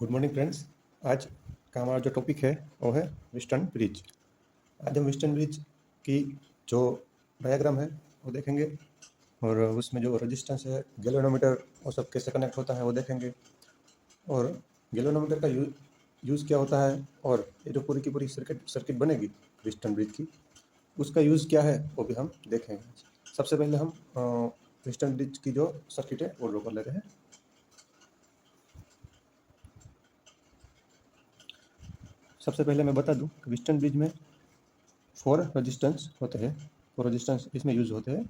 Good morning friends. आज का हमारा जो टॉपिक है वो है वेस्टर्न ब्रिज। आज हम वेस्टर्न ब्रिज की जो डायग्राम है वो देखेंगे और उसमें जो रेजिस्टेंस है गैल्वेनोमीटर वो सब कैसे कनेक्ट होता है वो देखेंगे और गैल्वेनोमीटर का यूज़ क्या होता है और ये जो पूरी की पूरी सर्किट बनेगी वेस्टर्न ब्रिज की उसका यूज़ क्या है वो भी हम देखेंगे। सबसे पहले हम वेस्टर्न ब्रिज की जो सर्किट है वो ड्रॉ कर लेते हैं। सबसे पहले मैं बता दूं कि वेस्टर्न ब्रिज में 4 रेजिस्टेंस होते हैं, 4 रेजिस्टेंस इसमें यूज होते हैं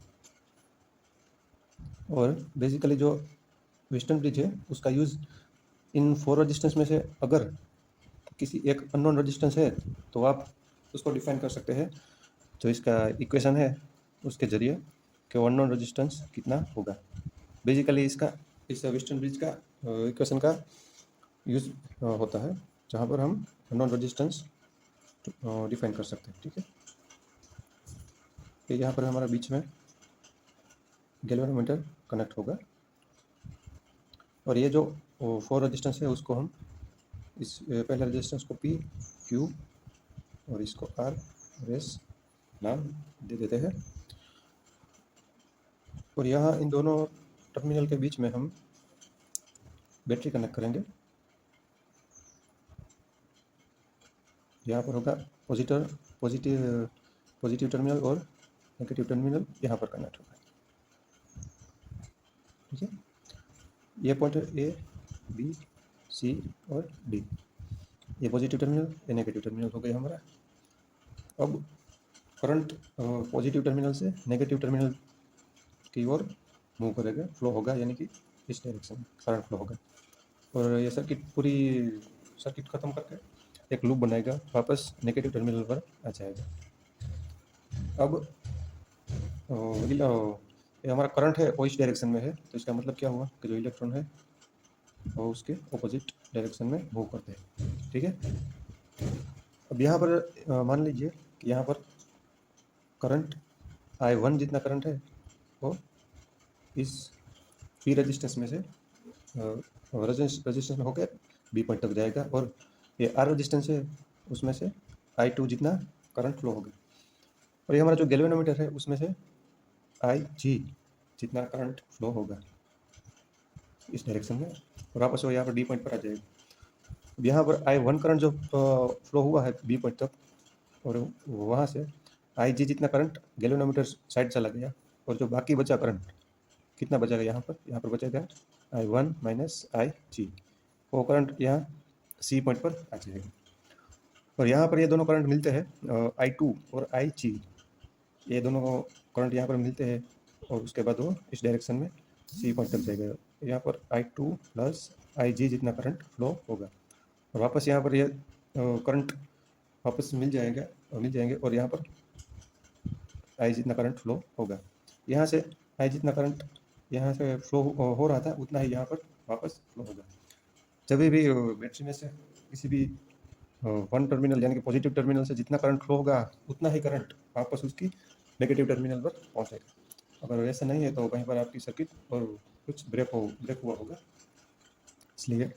और बेसिकली जो वेस्टर्न ब्रिज है उसका यूज़ इन 4 रेजिस्टेंस में से अगर किसी एक अननोन रेजिस्टेंस है तो आप उसको डिफाइन कर सकते हैं। जो इसका इक्वेशन है उसके जरिए कि वो अननोन रेजिस्टेंस कितना होगा। बेसिकली इस वेस्टर्न ब्रिज का इक्वेशन का यूज़ होता है जहाँ पर हम अननोन रेजिस्टेंस डिफाइन कर सकते हैं। ठीक है, तो यहाँ पर हमारा बीच में गैल्वेनोमीटर कनेक्ट होगा और ये जो 4 रेजिस्टेंस है उसको हम इस पहले रेजिस्टेंस को P Q और इसको R और S नाम दे देते हैं और यहाँ इन दोनों टर्मिनल के बीच में हम बैटरी कनेक्ट करेंगे। यहाँ पर होगा पॉजिटिव टर्मिनल और नेगेटिव टर्मिनल यहाँ पर कनेक्ट होगा। ठीक है, ये पॉइंट है A B C और D। ये पॉजिटिव टर्मिनल, ये नेगेटिव टर्मिनल हो गया हमारा। अब करंट पॉजिटिव टर्मिनल से नेगेटिव टर्मिनल की ओर मूव करेगा, फ्लो होगा, यानी कि इस डायरेक्शन में करंट फ्लो होगा और ये पूरी सर्किट ख़त्म करके एक लूप बनाएगा, वापस नेगेटिव टर्मिनल पर आ जाएगा। अब ये हमारा करंट है वो इस डायरेक्शन में है, तो इसका मतलब क्या हुआ कि जो इलेक्ट्रॉन है वो उसके ऑपोजिट डायरेक्शन में मूव करते हैं। ठीक है, अब यहाँ पर मान लीजिए कि यहाँ पर करंट I1 जितना करंट है वो इस P रेजिस्टेंस में से रेजिस्टेंस में होकर B पॉइंट तक जाएगा और ये R रेजिस्टेंस है उसमें से I2 जितना करंट फ्लो होगा और ये हमारा जो गैल्वेनोमीटर है उसमें से IG जितना करंट फ्लो होगा इस डायरेक्शन में और वापस वो यहाँ पर D पॉइंट पर आ जाएगा। अब यहाँ पर I1 करंट जो फ्लो हुआ है B पॉइंट तक और वहाँ से IG जितना करंट गैल्वेनोमीटर साइड चला गया और जो बाकी बचा करंट कितना बचेगा यहाँ पर बचेगा I1 माइनस IG। वो करंट यहाँ C पॉइंट पर आ जाएगा और यहाँ पर ये दोनों करंट मिलते हैं I2 और IG, ये दोनों करंट यहाँ पर मिलते हैं और उसके बाद वो इस डायरेक्शन में C पॉइंट तक जाएगा। यहाँ पर I2 प्लस IG जितना करंट फ्लो होगा और वापस यहाँ पर ये करंट वापस मिल जाएंगे और यहाँ पर I जितना करंट फ्लो होगा। यहाँ से I जितना करंट यहाँ से फ्लो हो रहा था उतना ही यहाँ पर वापस फ्लो होगा। जब भी बैटरी में से किसी भी वन टर्मिनल यानी कि पॉजिटिव टर्मिनल से जितना करंट फ्लो होगा उतना ही करंट वापस उसकी नेगेटिव टर्मिनल पर पहुँचेगा। अगर ऐसा नहीं है तो कहीं पर आपकी सर्किट और कुछ ब्रेक हुआ होगा। इसलिए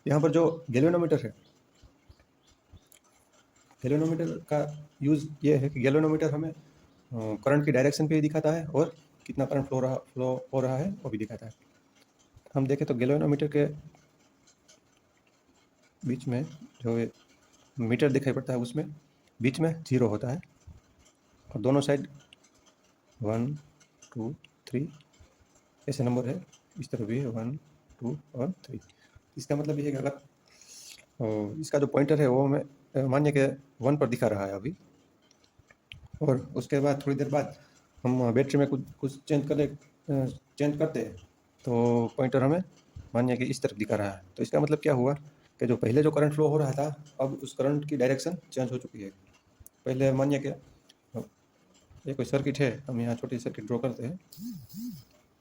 यहाँ पर जो गैल्वेनोमीटर है, गैल्वेनोमीटर का यूज़ ये है कि गैल्वेनोमीटर हमें करंट की डायरेक्शन पे भी दिखाता है और कितना करंट फ्लो हो रहा है वो भी दिखाता है। हम देखें तो गैल्वेनोमीटर के बीच में जो मीटर दिखाई पड़ता है उसमें बीच में 0 होता है और दोनों साइड 1 2 3 ऐसे नंबर है, इस तरफ भी है 1 2 और 3। इसका मतलब ये है कि अगर इसका जो पॉइंटर है वो हमें मानिए कि 1 पर दिखा रहा है अभी और उसके बाद थोड़ी देर बाद हम बैटरी में कुछ चेंज करते हैं तो पॉइंटर हमें मानिए कि इस तरफ दिखा रहा है। तो इसका मतलब क्या हुआ कि जो पहले जो करंट फ्लो हो रहा था अब उस करंट की डायरेक्शन चेंज हो चुकी है। पहले मानिए कि ये कोई सर्किट है, हम यहाँ छोटी सर्किट ड्रॉ करते हैं।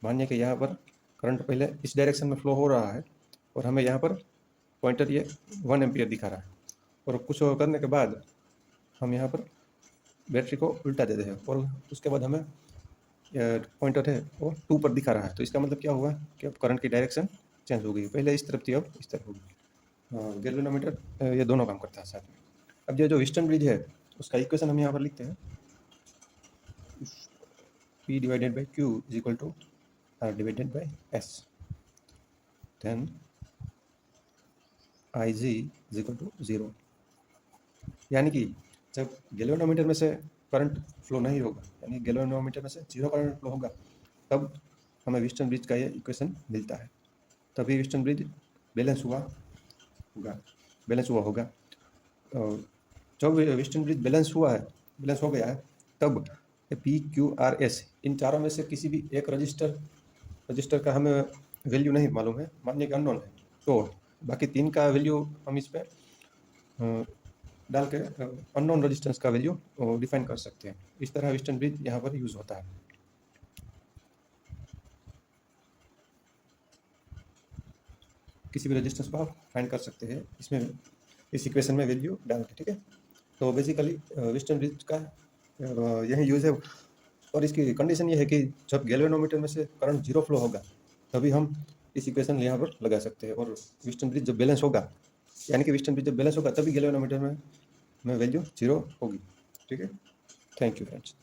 मानिए कि यहाँ पर करंट पहले इस डायरेक्शन में फ्लो हो रहा है और हमें यहाँ पर पॉइंटर ये 1 एम्पियर दिखा रहा है और कुछ करने के बाद हम यहाँ पर बैटरी को उल्टा देते हैं और उसके बाद हमें पॉइंटर है वो 2 पर दिखा रहा है। तो इसका मतलब क्या हुआ कि अब करंट की डायरेक्शन चेंज हो गई, पहले इस तरफ थी अब इस तरफ हो गई। गैल्वेनोमीटर ये दोनों काम करता है साथ में। अब ये जो व्हिस्टन ब्रिज है उसका इक्वेशन हम यहाँ पर लिखते हैं, P divided by Q is equal to R divided by S, then IG is equal to 0। यानी कि जब गैल्वेनोमीटर में से करंट फ्लो नहीं होगा, यानी गैल्वेनोमीटर में से 0 करंट फ्लो होगा, तब हमें व्हिस्टन ब्रिज का ये इक्वेशन मिलता है। तभी व्हिस्टन ब्रिज बैलेंस हुआ होगा। और जब व्हिस्टन ब्रिज बैलेंस हो गया है, तब PQRS इन चारों में से किसी भी एक रजिस्टर का हमें वैल्यू नहीं मालूम है, मानिए कि अननोन है, तो बाकी 3 का वैल्यू हम इस पर डाल के अननोन रजिस्टेंस का वैल्यू डिफाइन कर सकते हैं। इस तरह व्हिस्टन ब्रिज यहाँ पर यूज़ होता है। किसी भी रजिस्टेंस को आप फाइंड कर सकते हैं इसमें, इस इक्वेशन में वैल्यू डाल के, ठीक है। तो बेसिकली व्हिस्टन ब्रिज का यही यूज़ है। और इसकी कंडीशन ये है कि जब गैल्वेनोमीटर में से करंट 0 फ्लो होगा, तभी हम इस इक्वेशन यहाँ पर लगा सकते हैं। और व्हिस्टन ब्रिज जब बैलेंस होगा, यानी कि व्हिस्टन ब्रिज जब बैलेंस होगा, तभी गैल्वेनोमीटर में वैल्यू 0 होगी, ठीक है। Thank you friends.